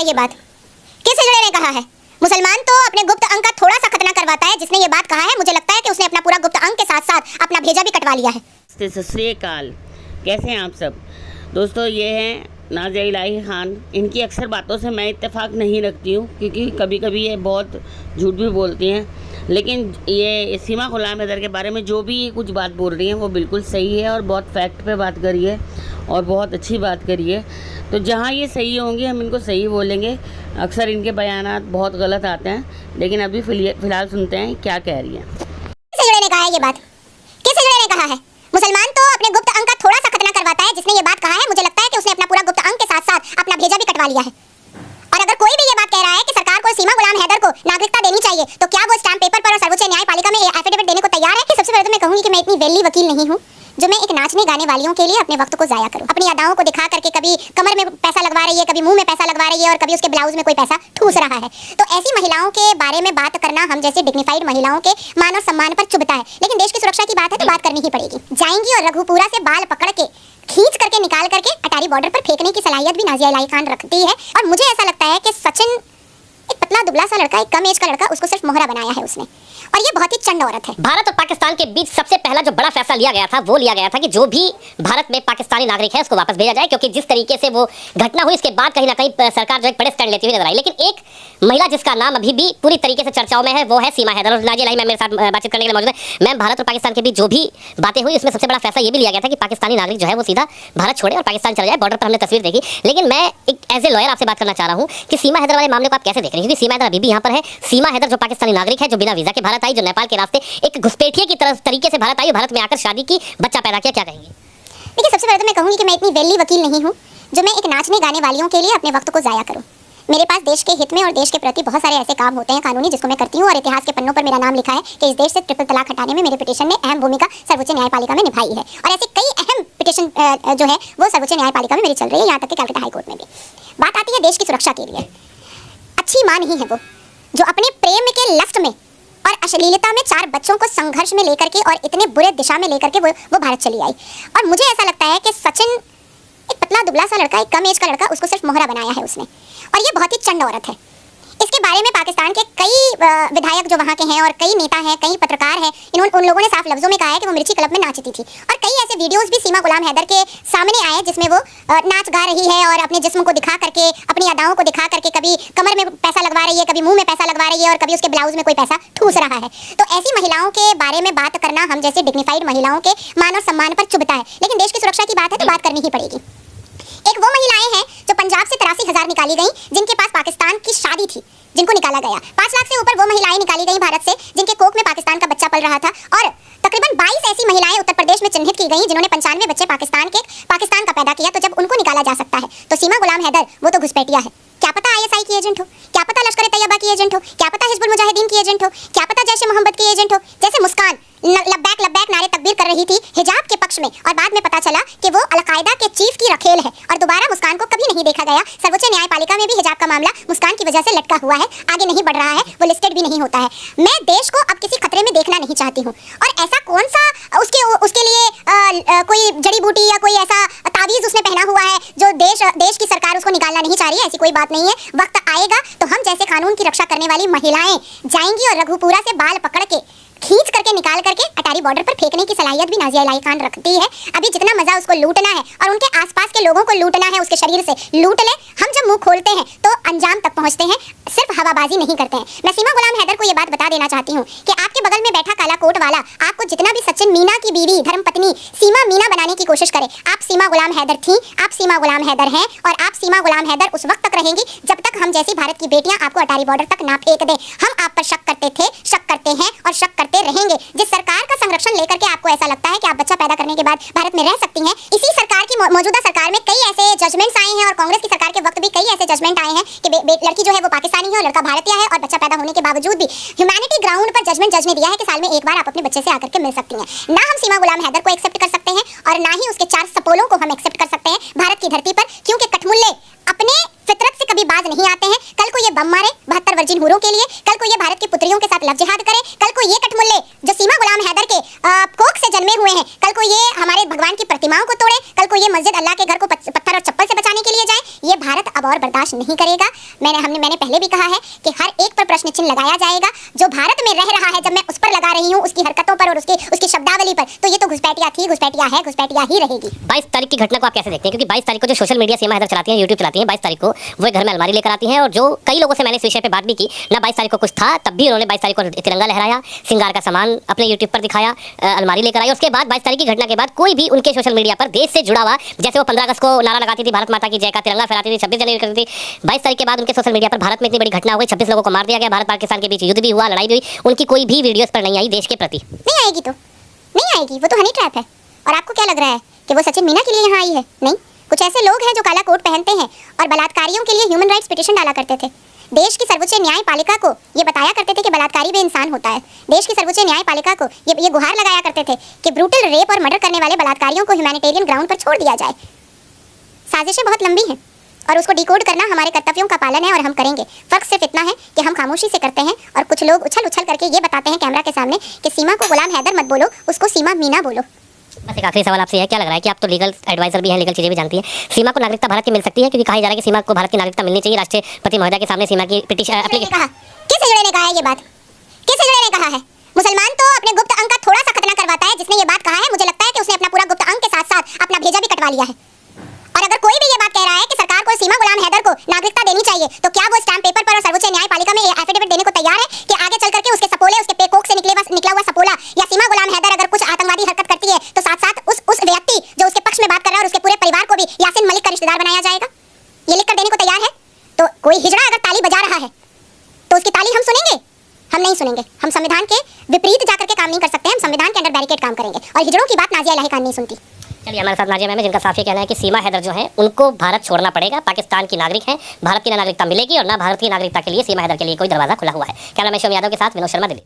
है ये बात? किस हिजड़े ने कहा है? मुसलमान तो अपने गुप्त अंग का थोड़ा सा खतना करवाता है। जिसने ये बात कहा है, मुझे लगता है कि उसने अपना पूरा गुप्त अंग के साथ साथ अपना भेजा भी कटवा लिया है। सत श्री अकाल, कैसे हैं आप सब दोस्तों? ये हैं नाज़िया इलाही खान। इनकी अक्सर बातों से मैं इत्तेफाक नहीं रखती हूँ, क्योंकि कभी कभी ये बहुत झूठ भी बोलती हैं, लेकिन ये सीमा गुलाम हैदर के बारे में जो भी कुछ बात बोल रही हैं वो बिल्कुल सही है और बहुत फैक्ट पे बात करी है और बहुत अच्छी बात करी है। तो जहाँ ये सही होंगे हम इनको सही बोलेंगे। अक्सर इनके बयानात बहुत गलत आते हैं, लेकिन अभी फ़िलहाल सुनते हैं क्या कह रही है। किस हिजड़े ने कहा है ये बात? किस हिजड़े ने कहा है? मुसलमान तो अपने गुप्त अंग का थोड़ा सा खतना करवाता है। जिसने ये बात कहा है, मुझे लगता है कि उसने अपना पूरा गुप्त अंग के साथ साथ अपना भेजा भी कटवा लिया है। और अगर कोई भी ये बात कह रहा है कि सरकार को सीमा गुलाम हैदर को नागरिकता देनी चाहिए, तो क्या वो स्टैम्प पेपर पर और सर्वोच्च न्यायपालिका में एफिडेविट देने को तैयार है? कि सबसे पहले तो मैं कहूंगी कि मैं इतनी वेली वकील नहीं हूँ जो मैं एक नाचने गाने वालियों के लिए अपने वक्त को जाया करूं। अपनी अदाओं को दिखा करके कभी कमर में पैसा लगवा रही है, कभी मुंह में पैसा लगवा रही है और कभी उसके ब्लाउज में कोई पैसा ठूस रहा है। तो ऐसी महिलाओं के बारे में बात करना हम जैसे डिग्निफाइड महिलाओं के मान और सम्मान पर चुभता है। लेकिन देश की सुरक्षा की बात है तो बात करनी ही पड़ेगी। जाएंगी और रघुपुरा से बाल पकड़ के खींच करके निकाल करके अटारी बॉर्डर पर फेंकने की सलाहियत भी नाज़िया इलाही खान रखती है। और मुझे ऐसा लगता है कि सचिन एक पतला दुबला सा लड़का, एक कम एज का लड़का, उसको सिर्फ मोहरा बनाया है उसने, और ये बहुत ही चंड औरत है। भारत और पाकिस्तान के बीच सबसे पहला जो बड़ा फैसला लिया गया था वो लिया गया था कि जो भी भारत में पाकिस्तानी नागरिक है उसको वापस भेजा जाए, क्योंकि जिस तरीके से वो घटना हुई इसके बाद कहीं ना कहीं सरकार जो एक बड़े स्टैंड लेती हुई नजर आई। लेकिन एक महिला जिसका नाम अभी भी पूरी तरीके से चर्चाओं में है वो है सीमा हैदर। और नाज़िया इलाही मैम मेरे साथ बातचीत करने के लिए मौजूद है। मैम, भारत और पाकिस्तान के बीच जो भी बातें हुई उसमें सबसे बड़ा फैसला ये भी लिया गया था कि पाकिस्तानी नागरिक जो है वो सीधा भारत छोड़े और पाकिस्तान चला जाए। बॉर्डर पर हमने तस्वीर देखी, लेकिन मैं एक एज ए लॉयर आपसे बात करना चाह रहा हूँ कि सीमा हैदर वाले मामले को आप कैसे देख रहे हैं? क्योंकि सीमा हैदर अभी भी यहाँ पर है। सीमा हैदर जो पाकिस्तानी नागरिक है, जो बिना वीजा के भारत आई, जो नेपाल के रास्ते एक घुसपैठिए की तरह तरीके से भारत आई, भारत में आकर शादी की, बच्चा पैदा किया, क्या कहेंगे? देखिए, सबसे पहले तो मैं कहूंगी कि मैं इतनी वेली वकील नहीं हूँ जो मैं एक नाचने गाने वालियों के लिए अपने वक्त को जाया करूँ। मेरे पास देश के हित में और देश के प्रति बहुत सारे ऐसे काम होते हैं कानूनी, जिसको मैं करती हूँ, और इतिहास के पन्नों पर मेरा नाम लिखा है कि इस देश से ट्रिपल तलाक हटाने में मेरे पिटीशन ने अहम भूमिका सर्वोच्च न्यायपालिका में निभाई है। और ऐसे कई अहम पिटीशन जो है वो सर्वोच्च न्यायपालिका में मेरी चल रही है, यहाँ तक कि कलकत्ता हाईकोर्ट में भी। बात आती है देश की सुरक्षा के लिए। अच्छी मां नहीं है वो जो अपने प्रेम के लस्ट में और अश्लीलता में 4 बच्चों को संघर्ष में लेकर के और इतने बुरे दिशा में लेकर के वो भारत चली आई। और मुझे ऐसा लगता है कि सचिन एक पतला दुबला सा लड़का, एक कम एज का लड़का, उसको सिर्फ मोहरा बनाया है उसने, और ये बहुत ही चंड औरत है। इसके बारे में पाकिस्तान के कई विधायक जो वहाँ के हैं और कई नेता हैं, कई पत्रकार हैं, उन लोगों ने साफ लफ्जों में कहा है कि वो मिर्ची क्लब में नाचती थी। और कई ऐसे वीडियोस भी सीमा गुलाम हैदर के सामने आए जिसमें वो नाच गा रही है और अपने जिस्म को दिखा करके, अपनी अदाओं को दिखा करके कभी कमर में पैसा लगवा रही है, कभी मुंह में पैसा लगवा रही है और कभी उसके ब्लाउज में कोई पैसा ठूस रहा है। तो ऐसी महिलाओं के बारे में बात करना हम जैसे डिग्निफाइड महिलाओं के मान और सम्मान पर चुभता है। लेकिन देश की सुरक्षा की बात है तो बात करनी ही पड़ेगी। एक वो महिलाएं हैं जो पंजाब से 83,000 निकाली गई, जिनके पास पाकिस्तान की शादी थी, जिनको निकाला गया। 5 लाख से ऊपर वो महिलाएं निकाली गई भारत से जिनके कोख में पाकिस्तान का बच्चा पल रहा था। और तकरीबन 22 ऐसी महिलाएं उत्तर प्रदेश में चिन्हित की गई जिन्होंने 95 बच्चे पाकिस्तान का पैदा किया। तो जब उनको निकाला जा सकता है तो सीमा गुलाम हैदर वो तो घुसपैठिया है। क्या पता ISI की एजेंट हो, क्या पता लश्कर तैयबा की एजेंट हो, क्या पता हिजबुल मुजाहिदीन की एजेंट हो, क्या पता जैश मोहम्मद की एजेंट हो। जैसे मुस्कान लब्बैक लब्बैक नारे तकबीर कर रही थी हिजाब के पक्ष में, और बाद में पता चला कि वो अलकायदा के चीफ की रखेल है, और दोबारा मुस्कान को कभी नहीं देखा गया। सर्वोच्च न्यायपालिका में भी हिजाब का मामला मुस्कान की वजह से लटका हुआ है, आगे नहीं बढ़ रहा है, वो लिस्टेड भी नहीं होता है। मैं देश को अब किसी खतरे में देखना नहीं चाहती हूँ, और ऐसा कौन सा उसके लिए कोई जड़ी बूटी या कोई ऐसा तावीज उसने पहना हुआ है जो देश की सरकार उसको निकालना नहीं चाह रही है, ऐसी कोई बात नहीं है। वक्त आएगा तो हम जैसे कानून की रक्षा करने वाली महिलाएं जाएंगी और रघुपुरा से बाल पकड़ के खींच करके निकाल करके अटारी बॉर्डर पर फेंकने की सलाहियत भी नाज़िया इलाही खान रखती है। अभी जितना मजा उसको लूटना है और उनके आसपास के लोगों को लूटना है, उसके शरीर से लूट ले। हम जब मुंह खोलते हैं तो अंजाम तक पहुंचते हैं, सिर्फ हवाबाजी नहीं करते हैं। मैं सीमा गुलाम हैदर को ये बात बता देना चाहती हूँ कि आपके बगल में बैठा काला कोट वाला आपको जितना भी सचिन मीना की बीवी, धर्मपत्नी सीमा मीना बनाने की कोशिश करे, आप सीमा गुलाम हैदर थी, आप सीमा गुलाम हैदर हैं, और आप सीमा गुलाम हैदर उस वक्त तक रहेंगी जब तक हम जैसी भारत की बेटियां आपको अटारी बॉर्डर तक ना फेंक दें। हम आप पर शक करते थे, शक करते हैं और शक करते रहेंगे। जिस सरकार का संरक्षण लेकर के आपको ऐसा लगता है कि आप बच्चा पैदा करने के बाद भारत में रह सकती हैं, इसी सरकार की मौजूदा सरकार में कई ऐसे जजमेंट्स आए हैं, और कांग्रेस की सरकार के वक्त भी कई ऐसे जजमेंट आए हैं कि लड़की जो है वो पाकिस्तानी है और लड़का भारतीय है, और बच्चा पैदा होने के बावजूद भी ह्यूमैनिटी ग्राउंड पर जजमेंट जज ने दिया है कि साल में एक बार आप अपने बच्चे से आकर के मिल सकती हैं। ना हम सीमा गुलाम हैदर को एक्सेप्ट कर सकते हैं और ना ही उसके 4 सपोलों को हम एक्सेप्ट कर सकते हैं भारत की धरती पर, क्योंकि कठमुल्ले अपने फितरत से कभी बाज नहीं आते हैं, कल को ये बम मारे 72 वर्जिन हूरों के लिए, कल को ये भारत की पुत्रियों के साथ लव जिहाद करे, कल को ये कठमुल्ले जो सीमा गुलाम हैदर के कोख से जन्मे हुए हैं, कल को ये हमारे भगवान की प्रतिमाओं को तोड़े, कल को ये मस्जिद अल्लाह के घर को पत्थर और चप्पल से बचाने के लिए जाए। ये भारत अब और बर्दाश्त नहीं करेगा। मैंने पहले भी कहा है कि हर एक पर प्रश्न चिन्ह लगाया जाएगा। जो भारत में रह रहा है, जब मैं उस पर लगा रही हूँ, उसकी हरकतों पर और उसकी शब्दावली पर, तो ये तो घुसपैठिया थी, घुसपैठिया है, घुसपैठिया ही रहेगी। 22 तारीख की घटना को आप कैसे देखते हैं? क्योंकि 22 तारीख को जो सोशल मीडिया सीमा हैदर चलाती हैं, यूट्यूब चलाती हैं, 22 तारीख को वो एक घर में अलमारी लेकर आती हैं, और जो कई लोगों से मैंने इस विषय पे बात भी की ना, 22 तारीख को कुछ था तब भी उन्होंने 22 तारीख को तिरंगा लहराया, श्रृंगार का सामान अपने यूट्यूब पर दिखाया, अलमारी लेकर आई। उसके बाद 22 तारीख की घटना के बाद कोई भी उनके सोशल मीडिया पर देश से जुड़ा हुआ, जैसे वो 15 अगस्त को नारा लगाती थी भारत माता की जय का, तिरंगा फहराती थी, 26 जनवरी करती थी, 22 तारीख के बाद उनके सोशल मीडिया पर भारत में इतनी बड़ी घटना हो गई, 26 लोगों को मार दिया गया, भारत पाकिस्तान के बीच युद्ध भी हुआ, लड़ाई भी हुई, उनकी कोई भी वीडियोस पर नहीं आई देश के प्रति। नहीं आएगी, तो नहीं आएगी, वो तो हनी ट्रैप है। और आपको क्या लग रहा है कि वो सचिन मीना के लिए यहाँ आई है? नहीं, कुछ ऐसे लोग हैं जो काला कोट पहनते हैं और बलात्कारियों के लिए ह्यूमन राइट्स पिटीशन डाला करते थे। देश की सर्वोच्च न्यायपालिका को ये बताया करते थे कि बलात्कारी भी इंसान होता है। देश की सर्वोच्च न्यायपालिका को ये गुहार लगाया करते थे कि ब्रूटल रेप और मर्डर करने वाले बलात्कारियों को ह्यूमैनिटेरियन ग्राउंड पर छोड़ दिया जाए। साजिशें बहुत लंबी हैं और उसको डिकोड करना हमारे कर्तव्यों का पालन है और हम करेंगे। फर्क सिर्फ इतना है कि हम खामोशी से करते हैं और कुछ लोग उछल उछल करके ये बताते हैं कैमरा के सामने कि सीमा को गुलाम हैदर मत बोलो, उसको सीमा मीना बोलो। बस एक आखिरी सवाल आपसे है, क्या लग रहा है कि आप तो लीगल एडवाइजर भी हैं, लीगल चीजें भी जानती हैं, सीमा को नागरिकता भारत की मिल सकती है? क्योंकि कहा जा रहा है कि सीमा को भारत की नागरिकता मिलनी चाहिए, राष्ट्रपति महोदय के सामने सीमा की पिटीशन कहा। किस जुड़े ने कहा है ये बात? किस जुड़े ने कहा है? मुसलमान तो अपने गुप्त अंग का थोड़ा सा खतना करवाता है। जिसने ये बात कहा है, मुझे लगता है कि उसने अपना पूरा गुप्त अंग के साथ साथ अपना भेजा भी कटवा लिया है। और अगर कोई भी ये बात कह रहा है कि सरकार को सीमा गुलाम हैदर को नागरिकता देनी चाहिए, तो क्या वो स्टैम्प पेपर पर और सर्वोच्च न्यायपालिका में ये एफिडेविट देने को तैयार है कि आगे चल करके उसके सपोले, उसके पेकोक से निकला हुआ सपोला या सीमा गुलाम हैदर अगर कुछ आतंकवादी हरकत करती है तो साथ साथ उस व्यक्ति जो उसके पक्ष में बात कर रहा है और उसके पूरे परिवार को भी यासीन मलिक का रिश्तेदार बनाया जाएगा? ये लिख कर देने को तैयार है? तो कोई हिजड़ा अगर ताली बजा रहा है तो उसकी ताली हम सुनेंगे? हम नहीं सुनेंगे। हम संविधान के विपरीत जाकर के काम नहीं कर सकते। हम संविधान के अंडर बैरिकेड काम करेंगे और हिजड़ों की बात नाजिया इलाही खान नहीं सुनती। चलिए, हमारे साथ नाजिया मैम है, जिनका साफ ये कहना है कि सीमा हैदर जो है उनको भारत छोड़ना पड़ेगा, पाकिस्तान की नागरिक है, भारत की ना नागरिकता मिलेगी और ना भारत की नागरिकता के लिए सीमा हैदर के लिए कोई दरवाजा खुला हुआ है। कैमरा मैन शोम यादव के साथ विनोद शर्मा, दिल्ली।